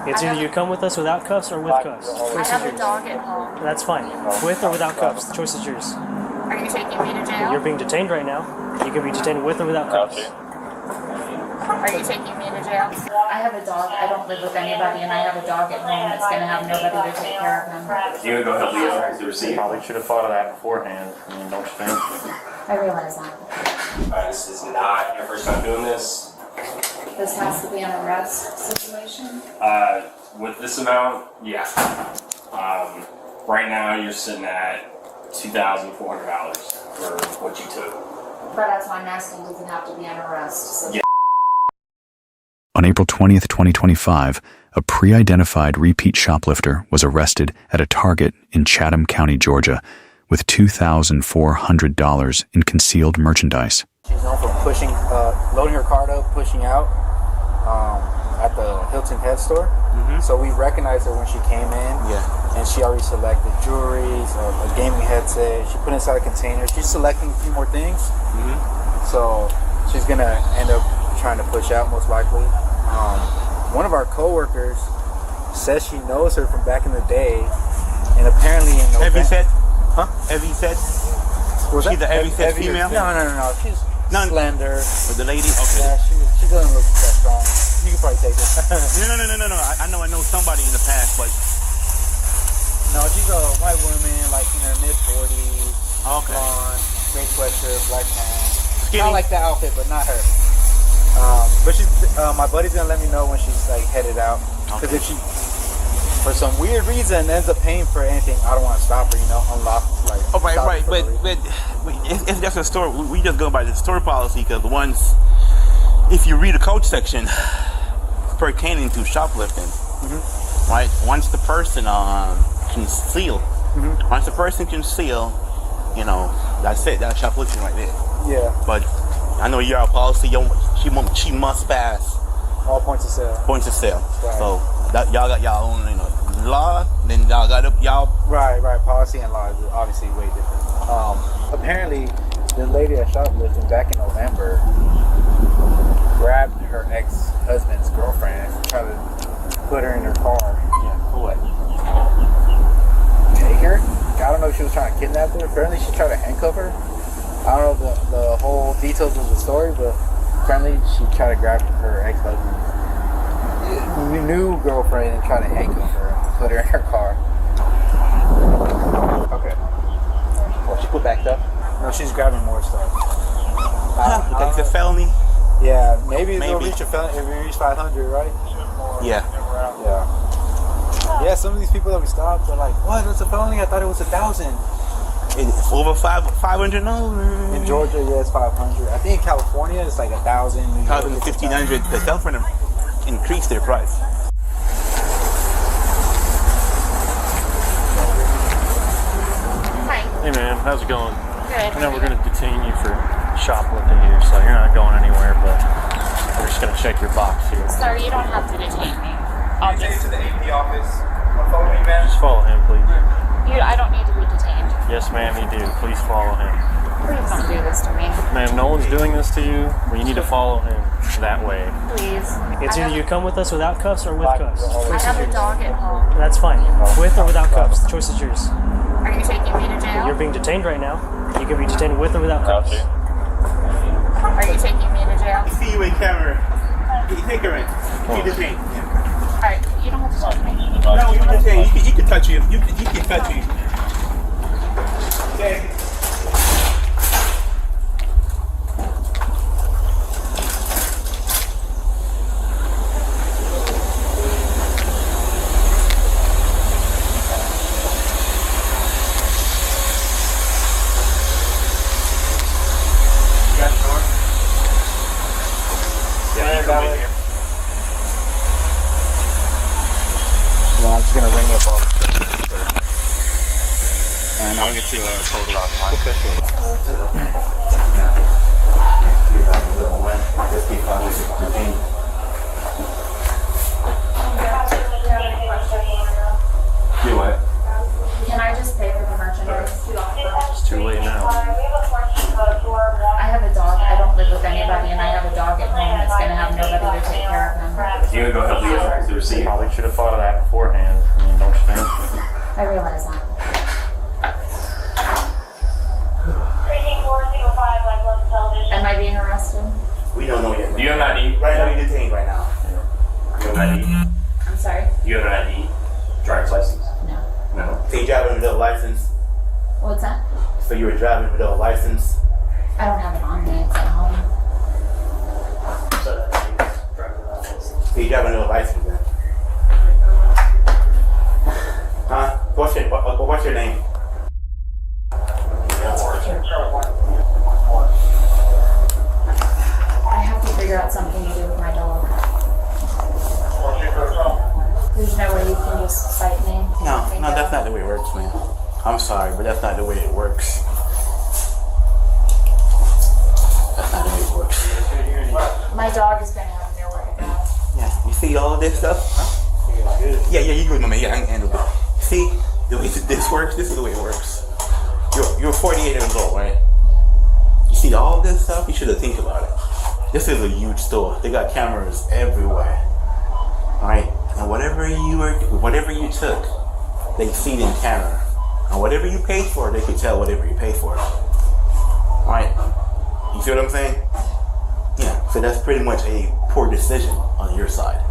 It's either you come with us without cuffs or with cuffs. I have a dog at home. That's fine. With or without cuffs. The choice is yours. Are you taking me to jail? You're being detained right now. You can be detained with or without cuffs. Are you taking me to jail? I have a dog. I don't live with anybody, and I have a dog at home that's going to have nobody to take care of him. You gonna go help Leo with the receipt? Probably should have thought of that beforehand. I mean, don't you think? I realize that. Alright, this is not your first time doing this. This has to be an arrest situation. With this amount, yeah. Right now you're sitting at $2,400 for what you took. But that's why I'm asking, does it have to be an arrest? So Yeah. On April 20th, 2025, a pre-identified repeat shoplifter was arrested at a Target in Chatham County, Georgia, with $2,400 in concealed merchandise. She's known for pushing, loading her cart up, pushing out at the Hilton Head Store. So we recognized her when she came in. And she already selected jewelry, a gaming headset. She put it inside a container. She's selecting a few more things. So she's gonna end up trying to push out, most likely. One of our coworkers says she knows her from back in the day, and apparently in November. Heavy set? Huh? Heavy set? Was She's a heavy set female? No. She's slender. With the lady? Okay. Yeah, she doesn't look that strong. You can probably take it. No. I know somebody in the past, but... No, she's a white woman, like in her mid-40s. Okay. Blonde, gray sweatshirt, black pants. Skinny? Kind of like that outfit, but not her. But she's, my buddy's gonna let me know when she's like headed out. Because if she, for some weird reason, ends up paying for anything, I don't want to stop her, unlock, like. Oh, right. But it's just a store. We just go by the store policy because if you read the code section, it's pertaining to shoplifting, right? Once the person conceal, that's it. That's shoplifting right there. Yeah. But I know your policy. She must pass all points of sale. Points of sale. Right. So y'all got y'all own, law. Then y'all got y'all. Right. Policy and law is obviously way different. Apparently, the lady that shoplifted back in November grabbed her ex-husband's girlfriend and tried to put her in her car. Yeah. What? Take her. I don't know if she was trying to kidnap her. Apparently, she tried to handcuff her. I don't know the whole details of the story, but apparently she tried to grab her ex-husband's new girlfriend and try to handcuff her and put her in her car. Okay. Well, she put back up. No, she's grabbing more stuff. It's a felony. Yeah, maybe it'll reach a felony if we reach 500, right? Yeah. Yeah, some of these people that we stopped are like, what, that's a felony? I thought it was 1,000. It's over 500 now? In Georgia, yeah, it's 500. I think in California, it's like 1,000. 1,500. The California increased their price. Hi. Hey man, how's it going? Good. I know we're going to detain you for shoplifting here, so you're not going anywhere, but we're just going to check your box here. Sir, you don't have to detain me. I'll Take it just... to the AP office. Follow me, man. Just follow him, please. I don't need to be detained. Yes, ma'am, you do. Please follow him. Please don't do this to me. Ma'am, no one's doing this to you, but you need to follow him that way. Please. It's either you come with us without cuffs or with cuffs. I have a dog at home. That's fine. With or without cuffs. The choice is yours. Are you taking me to jail? You're being detained right now. You can be detained with or without cuffs. Are you taking me to jail? See you in camera. You take her in. You detain. Alright, you don't have to touch me. No, you detain. He can touch you. He can touch you. Okay. I'm just gonna ring up all the stuff. And I'll get you a total out. Do what? Can I just pay for the merchandise? It's too late now. I have a dog. I don't live with anybody, and I have a dog at home that's going to have nobody to take care of him. You gonna go help Leo with the receipt? Probably should have have thought of that beforehand. I mean, don't you think? I realize that. Am I being arrested? We don't know yet. Do you have an ID? Right now, you're detained right now. You have an ID? I'm sorry? You have an ID? Driver's license? No. No. So you're driving without a license? What's that? So you were driving without a license? I don't have it on me. It's at home. So you're driving without a license then? Huh? What's your name? I have to figure out something to do with my dog. There's no way you can just cite me? No, that's not the way it works, man. I'm sorry, but that's not the way it works. That's not the way it works. My dog is going to have nowhere to go. Yeah, you see all of this stuff? Huh? Yeah, you good, my man. Yeah, I can handle it. See, the way this works, this is the way it works. You're 48 years old, right? You see all this stuff? You should have think about it. This is a huge store. They got cameras everywhere. Alright? And whatever you took, they see it in camera. And whatever you paid for, they could tell whatever you paid for. Alright? You see what I'm saying? Yeah. So that's pretty much a poor decision on your side.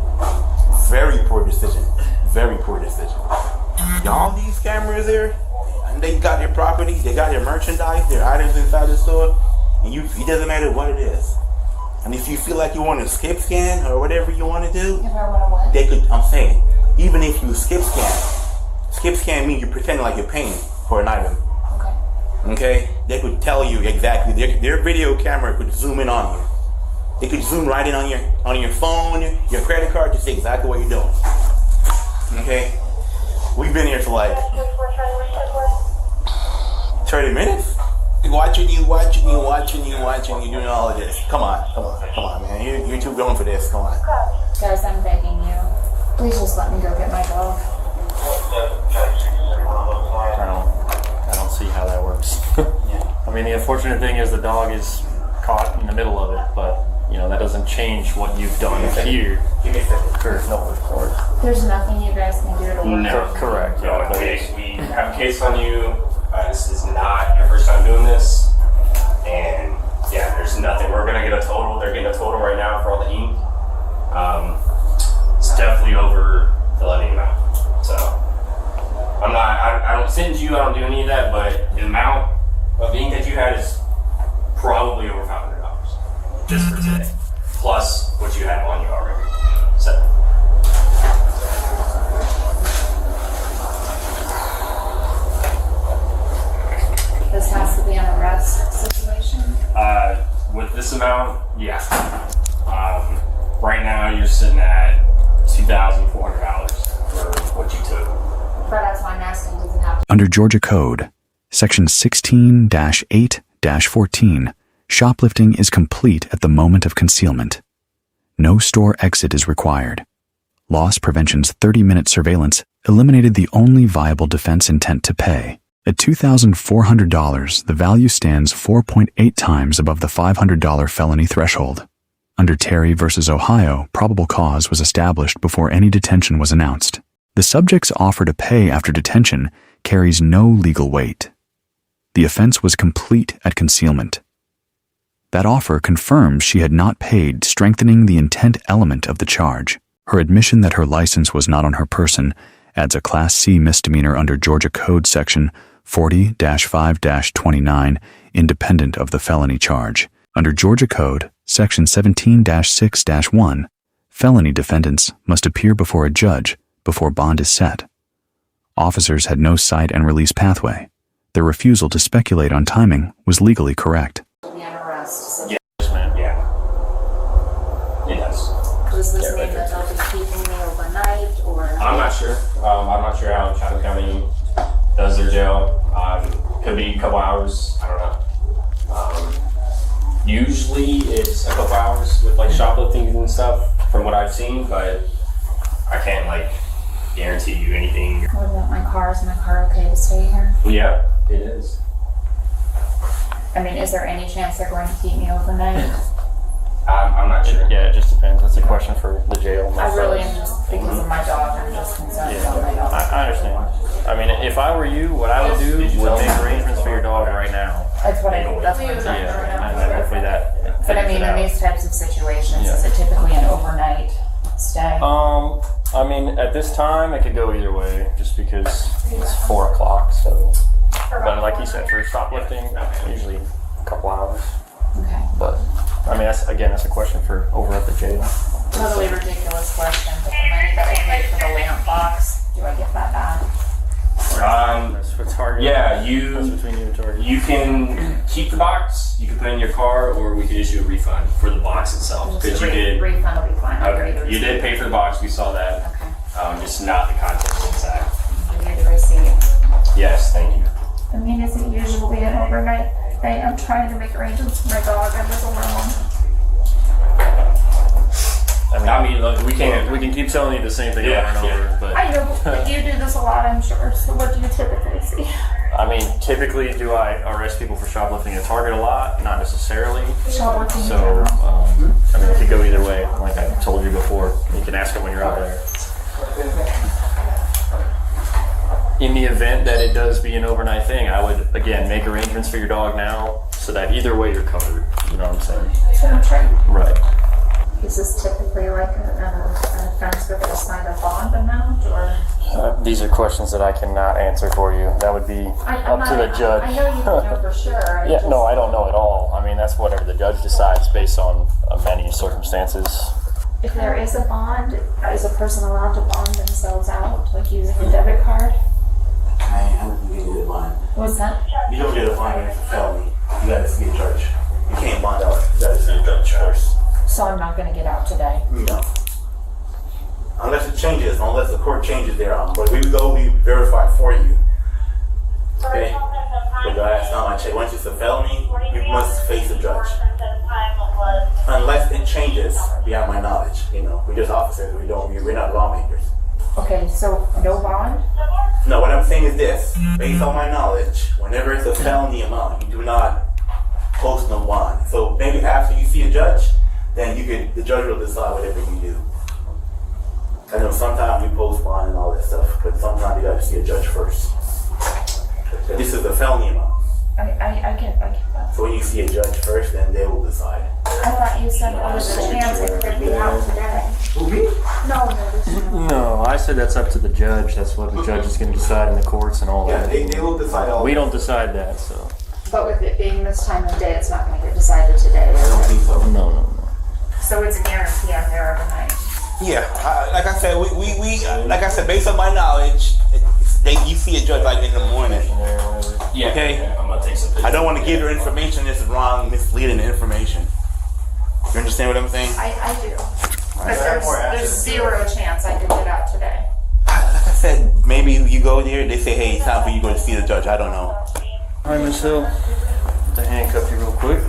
Very poor decision. Very poor decision. All these cameras there, and they got your property, they got your merchandise, their items inside the store, and it doesn't matter what it is. And if you feel like you want to skip scan or whatever you want to do, If I want to what? they could, I'm saying, even if you skip scan means you're pretending like you're paying for an item. Okay. Okay? They could tell you exactly, their video camera could zoom in on you. They could zoom right in on your phone, your credit card to see exactly what you're doing. Okay? We've been here for like 30 minutes? Watching you doing all of this. Come on, man. You're too grown for this. Come on. Guys, I'm begging you. Please just let me go get my dog. I don't see how that works. I mean, the unfortunate thing is the dog is caught in the middle of it, but you know that doesn't change what you've done here. Give me a second. Correct. No, of course. There's nothing you guys can do to work. No. Correct. No, we have a case on you. This is not your first time doing this. And yeah, there's nothing. We're going to get a total. They're getting a total right now for all the ink. It's definitely over the levy amount. So I don't send you, I don't do any of that, but the amount of ink that you had is probably over $500 just for today. Plus what you had on you already. So. This has to be an arrest situation. With this amount, yeah. Right now you're sitting at $2,400 for what you took. But that's why I'm asking, does it have to Under Georgia Code, Section 16-8-14, shoplifting is complete at the moment of concealment. No store exit is required. Loss prevention's 30-minute surveillance eliminated the only viable defense intent to pay. At $2,400, the value stands 4.8 times above the $500 felony threshold. Under Terry v. Ohio, probable cause was established before any detention was announced. The subject's offer to pay after detention carries no legal weight. The offense was complete at concealment. That offer confirms she had not paid, strengthening the intent element of the charge. Her admission that her license was not on her person adds a Class C misdemeanor under Georgia Code Section 40-5-29, independent of the felony charge. Under Georgia Code Section 17-6-1, felony defendants must appear before a judge before bond is set. Officers had no cite and release pathway. Their refusal to speculate on timing was legally correct. be an arrest? So Yeah. Yeah. It does. does this mean that they'll be keeping me overnight, or? I'm not sure. I'm not sure how Chatham County does their jail. Could be a couple hours. I don't know. Usually it's a couple hours with like shoplifting and stuff from what I've seen, but I can't like guarantee you anything. What about my car? Is my car okay to stay here? Yeah, it is. I mean, is there any chance they're going to keep me overnight? I'm I'm not sure. Yeah, it just depends. That's a question for the jail. I really am just, because of my dog, I'm just concerned about my dog. I understand. I mean, if I were you, what I would do would make arrangements for your dog right now. That's what that's what I'm trying to Yeah, and then hopefully that. But I mean, in these types of situations, is it typically an overnight stay? I mean, at this time, it could go either way, just because it's 4 o'clock. So, but like you said, for shoplifting, usually a couple hours. Okay. But I mean, that's a question for over at the jail. Totally ridiculous question, but the money that I paid for the lamp box, do I get that back? That's for Target. Yeah, That's between you and Target. you can keep the box, you can put it in your car, or we could issue a refund for the box itself. Because you did. Refund will be fine. Okay, you did pay for the box, we saw that. Okay. Just not the contents inside. Give you the receipt. Yes, thank you. I mean, is it usually an overnight thing? I'm trying to make arrangements for my dog. I was alone. I mean, look, we We can't. can keep telling you the same thing Yeah, over and over, but I know, but you do this a lot, I'm sure. So what do you typically see? I mean, typically, do I arrest people for shoplifting at Target a lot? Not necessarily. Shoplifting in So, general. I mean, it could go either way. Like I told you before, you can ask them when you're out there. In the event that it does be an overnight thing, I would again make arrangements for your dog now, so that either way you're covered. You know what I'm saying? So I'm trying. Right. Is this typically like an offense with a signed a bond amount, or? These are questions that I cannot answer for you. That would be up to the judge. I know you don't know for sure. Yeah, no, I don't know at all. I mean, that's whatever the judge decides based on many circumstances. If there is a bond, is a person allowed to bond themselves out, like using a debit card? I don't think you get a bond. What's that? You don't get a bond if it's a felony. You gotta see a judge. You can't bond out. You gotta see a judge first. So I'm not going to get out today. No. Unless it changes, unless the court changes their but we verify for you. Okay? But that's not my check. Once it's a felony, you must face a judge. Unless it changes beyond my knowledge. You know, we're just officers. We're not lawmakers. Okay, so no bond? No, what I'm saying is this. Based on my knowledge, whenever it's a felony amount, you do not post no bond. So maybe after you see a judge, then the judge will decide whatever you do. I know sometimes we post bond and all that stuff, but sometimes you got to see a judge first. But this is a felony amount. I get that. So when you see a judge first, then they will decide. I thought you said there was a chance it could be out today. Who, me? No. No, I said that's up to the judge. That's what the judge is going to decide in the courts and all Yeah, that. they will decide all We that. don't decide that, so. But with it being this time of day, it's not going to get decided today. I don't think so. No. So it's a guarantee I'm there overnight. Yeah, like I said, like I said, based on my knowledge, you see a judge like in the morning. Yeah. Okay. I'm gonna take some pictures. I don't want to give her information that's wrong, misleading information. You understand what I'm saying? I do. But there's zero chance I could get out today. Like I said, maybe you go there, they say, hey, it's time for you to go to see the judge. I don't know. All right, Miss Hill. To handcuff you real quick.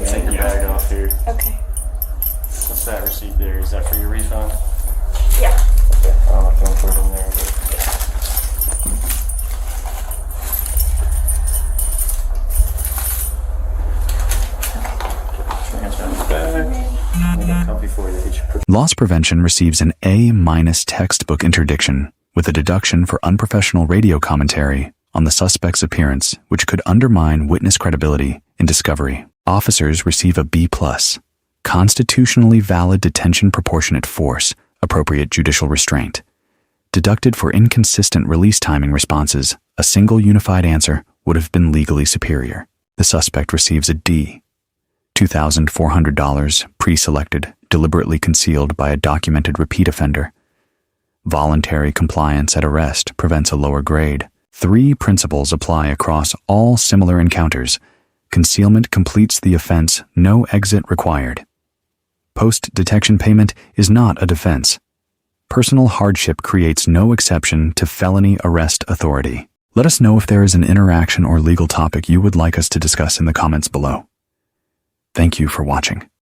Take your bag off here. Okay. What's that receipt there? Is that for your refund? Yeah. Okay. I don't know if you want to put it in there. But... Loss prevention receives an A- textbook interdiction with a deduction for unprofessional radio commentary on the suspect's appearance, which could undermine witness credibility in discovery. Officers receive a B+, constitutionally valid detention proportionate force, appropriate judicial restraint. Deducted for inconsistent release timing responses, a single unified answer would have been legally superior. The suspect receives a D, $2,400, pre-selected, deliberately concealed by a documented repeat offender. Voluntary compliance at arrest prevents a lower grade. 3 principles apply across all similar encounters. Concealment completes the offense, no exit required. Post-detection payment is not a defense. Personal hardship creates no exception to felony arrest authority. Let us know if there is an interaction or legal topic you would like us to discuss in the comments below. Thank you for watching.